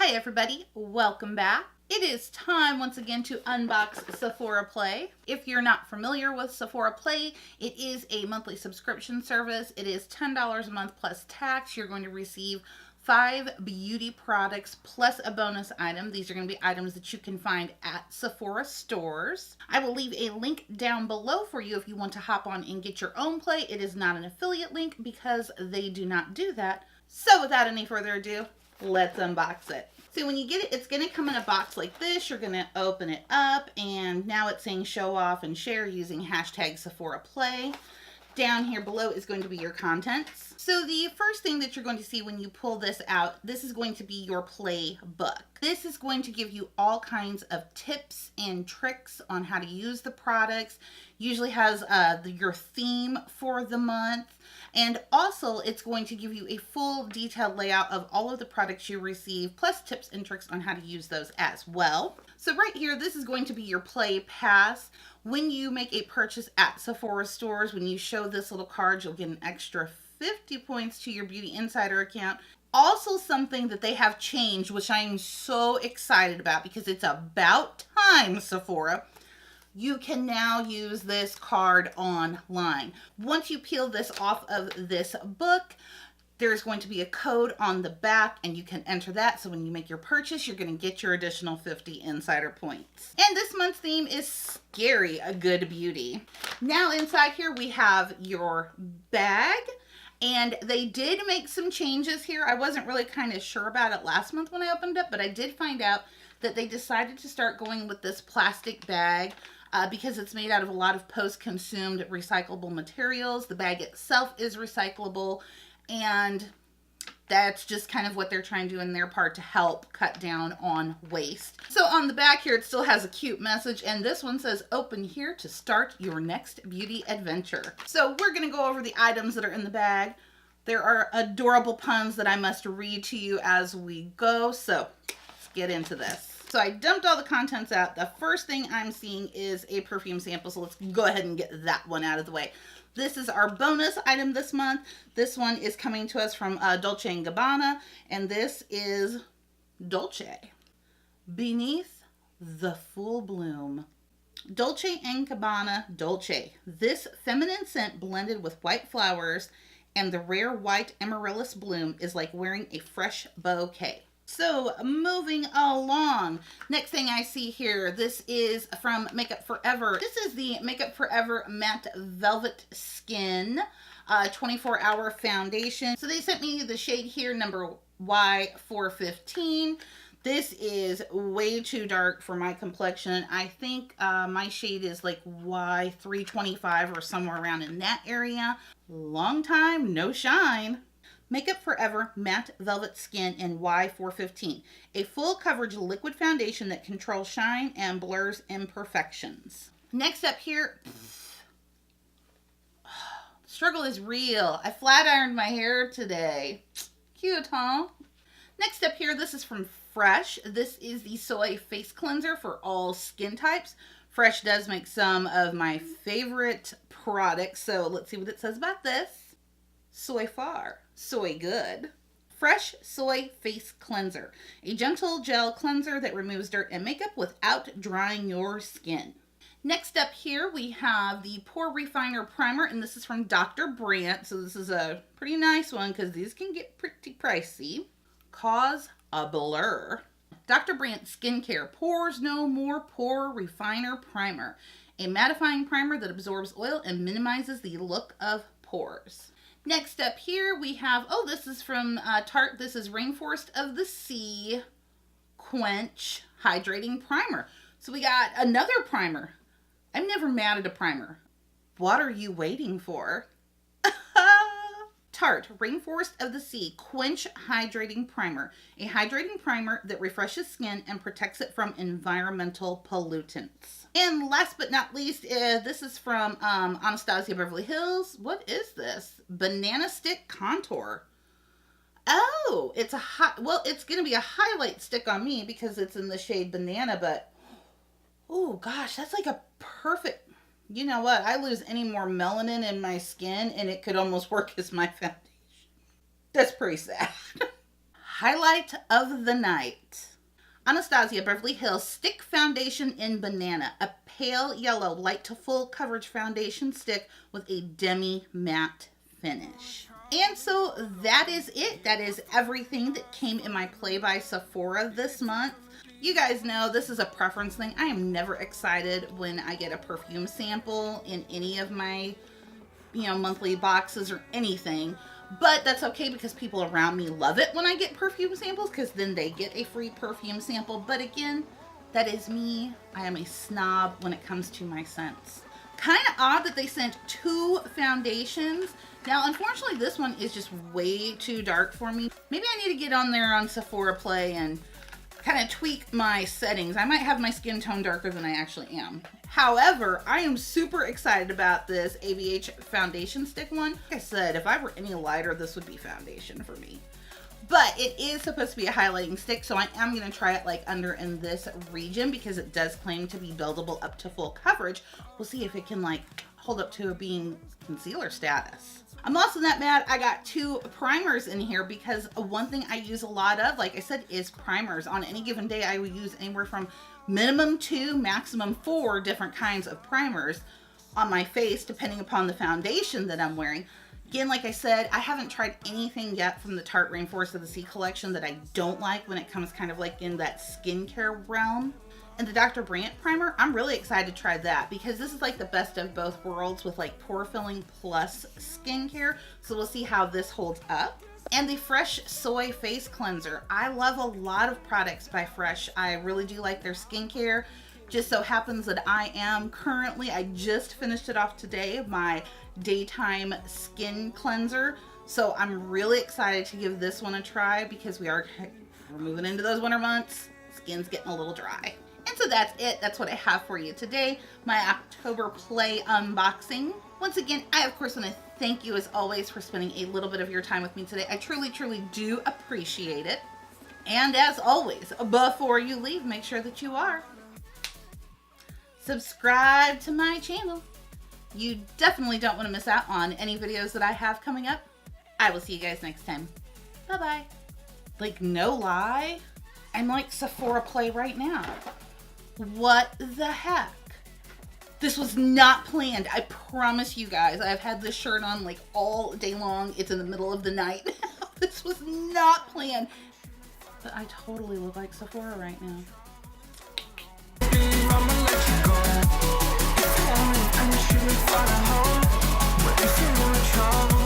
Hi everybody, welcome back. It is time once again to unbox Sephora Play. If you're not familiar with Sephora Play, it is a monthly subscription service. It is $10 a month plus tax. You're going to receive 5 beauty products plus a bonus item. These are going to be items that you can find at Sephora stores. I will leave a link down below for you if you want to hop on and get your own play. It is not an affiliate link because they do not do that. So without any further ado, let's unbox it. So when you get it, it's going to come in a box like this. You're going to open it up, and now it's saying show off and share using hashtag Sephora Play. Down here below is going to be your contents. So the first thing that you're going to see when you pull this out, this is going to be your play book. This is going to give you all kinds of tips and tricks on how to use the products. Usually has your theme for the month. And also it's going to give you a full detailed layout of all of the products you receive, plus tips and tricks on how to use those as well. So right here, this is going to be your play pass. When you make a purchase at Sephora stores, when you show this little card, you'll get an extra 50 points to your Beauty Insider account. Also something that they have changed, which I am so excited about because it's about time, Sephora. You can now use this card online. Once you peel this off of this book, there's going to be a code on the back and you can enter that. So when you make your purchase, you're going to get your additional 50 insider points. And this month's theme is Scary a Good Beauty. Now inside here we have your bag, and they did make some changes here. I wasn't really kind of sure about it last month when I opened it, but I did find out that they decided to start going with this plastic bag because it's made out of a lot of post-consumed recyclable materials. The bag itself is recyclable, and that's just kind of what they're trying to do in their part to help cut down on waste. So on the back here, it still has a cute message, and this one says, open here to start your next beauty adventure. So we're going to go over the items that are in the bag. There are adorable puns that I must read to you as we go, so let's get into this. So I dumped all the contents out. The first thing I'm seeing is a perfume sample, so let's go ahead and get that one out of the way. This is our bonus item this month. This one is coming to us from Dolce & Gabbana, and this is Dolce. Beneath the Full Bloom. Dolce & Gabbana Dolce. This feminine scent blended with white flowers and the rare white amaryllis bloom is like wearing a fresh bouquet. So moving along, next thing I see here, this is from Makeup Forever. This is the Makeup Forever Matte Velvet Skin 24-hour foundation. So they sent me the shade here, number Y415. This is way too dark for my complexion. I think my shade is like Y325 or somewhere around in that area. Long time, no shine. Makeup Forever Matte Velvet Skin in Y415. A full coverage liquid foundation that controls shine and blurs imperfections. Next up here, struggle is real. I flat ironed my hair today. Cute, huh? Next up here, this is from Fresh. This is the Soy Face Cleanser for all skin types. Fresh does make some of my favorite products, so let's see what it says about this. Soy far, soy good. Fresh Soy Face Cleanser. A gentle gel cleanser that removes dirt and makeup without drying your skin. Next up here, we have the Pore Refiner Primer, and this is from Dr. Brandt. So this is a pretty nice one because these can get pretty pricey. Cause a blur. Dr. Brandt Skincare Pores No More Pore Refiner Primer. A mattifying primer that absorbs oil and minimizes the look of pores. Next up here we have, this is from Tarte. This is Rainforest of the Sea Quench Hydrating Primer. So we got another primer. I'm never mad at a primer. What are you waiting for? Tarte Rainforest of the Sea Quench Hydrating Primer. A hydrating primer that refreshes skin and protects it from environmental pollutants. And last but not least, this is from Anastasia Beverly Hills. What is this? Banana Stick Contour. Oh, it's it's going to be a highlight stick on me because it's in the shade Banana, but oh gosh, that's like a perfect, you know what? I lose any more melanin in my skin and it could almost work as my foundation. That's pretty sad. highlight of the night. Anastasia Beverly Hills Stick Foundation in Banana, a pale yellow light to full coverage foundation stick with a demi matte finish. And so that is it. That is everything that came in my Play by Sephora this month. You guys know this is a preference thing. I am never excited when I get a perfume sample in any of my, monthly boxes or anything. But that's okay because people around me love it when I get perfume samples because then they get a free perfume sample. But again, that is me. I am a snob when it comes to my scents. Kind of odd that they sent 2 foundations. Now, unfortunately, this one is just way too dark for me. Maybe I need to get on there on Sephora Play and kind of tweak my settings. I might have my skin tone darker than I actually am. However, I am super excited about this ABH foundation stick one. Like I said, if I were any lighter, this would be foundation for me. But it is supposed to be a highlighting stick, so I am going to try it like under in this region because it does claim to be buildable up to full coverage. We'll see if it can like hold up to being concealer status. I'm also not mad I got 2 primers in here because one thing I use a lot of, like I said, is primers. On any given day, I will use anywhere from minimum 2, maximum 4 different kinds of primers on my face, depending upon the foundation that I'm wearing. Again, like I said, I haven't tried anything yet from the Tarte Rainforest of the Sea collection that I don't like when it comes kind of like in that skincare realm. And the Dr. Brandt primer, I'm really excited to try that because this is like the best of both worlds with like pore filling plus skincare. So we'll see how this holds up. And the Fresh Soy Face Cleanser. I love a lot of products by Fresh. I really do like their skincare. Just so happens that I just finished it off today, my daytime skin cleanser. So I'm really excited to give this one a try because we're moving into those winter months. Skin's getting a little dry. And so that's it. That's what I have for you today. My October Play unboxing. Once again, I of course want to thank you as always for spending a little bit of your time with me today. I truly, truly do appreciate it. And as always, before you leave, make sure that you are subscribe to my channel. You definitely don't want to miss out on any videos that I have coming up. I will see you guys next time. Bye-bye. Like, no lie, I'm like Sephora Play right now. What the heck? This was not planned. I promise you guys. I've had this shirt on like all day long. It's in the middle of the night. This was not planned. But I totally look like Sephora right now. I'm